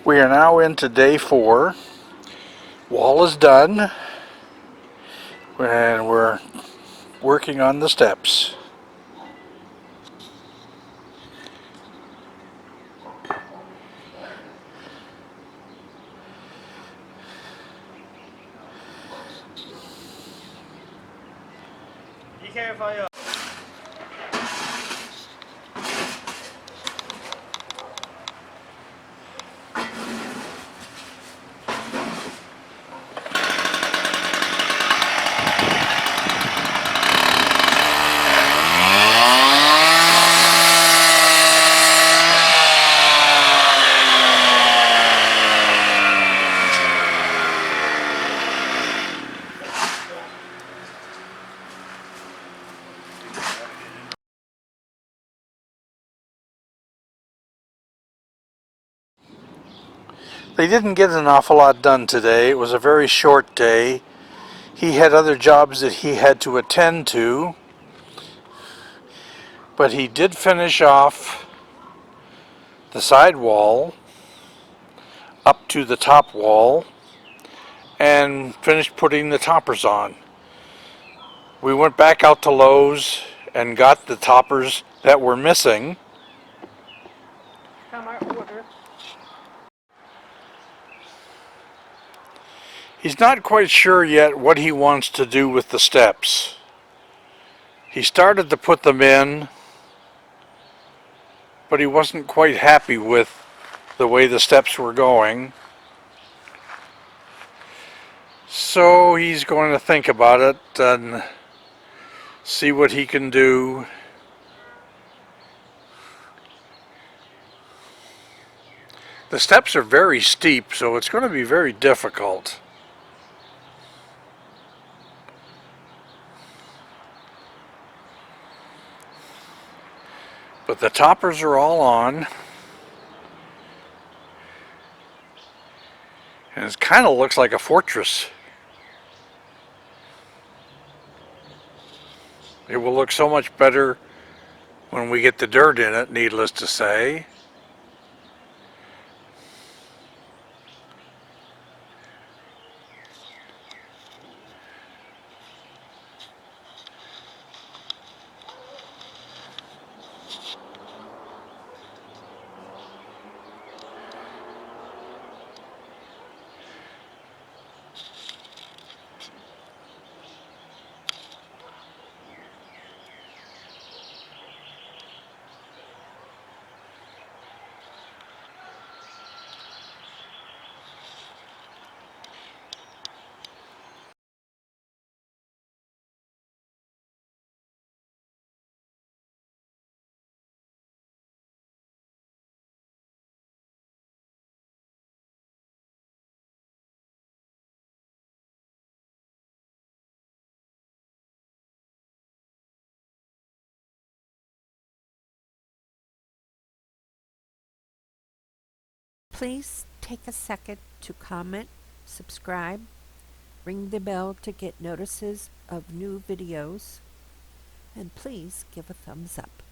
We are now into day 4. Wall is done, and we're working on the steps. Be careful. They didn't get an awful lot done today. It was a very short day. He had other jobs that he had to attend to, but he did finish off the side wall up to the top wall and finished putting the toppers on. We went back out to Lowe's and got the toppers that were missing. He's not quite sure yet what he wants to do with the steps. He started to put them in, but he wasn't quite happy with the way the steps were going. So he's going to think about it and see what he can do. The steps are very steep, so it's going to be very difficult. But the toppers are all on. And it kind of looks like a fortress. It will look so much better when we get the dirt in it, needless to say. Please take a second to comment, subscribe, ring the bell to get notices of new videos, and please give a thumbs up.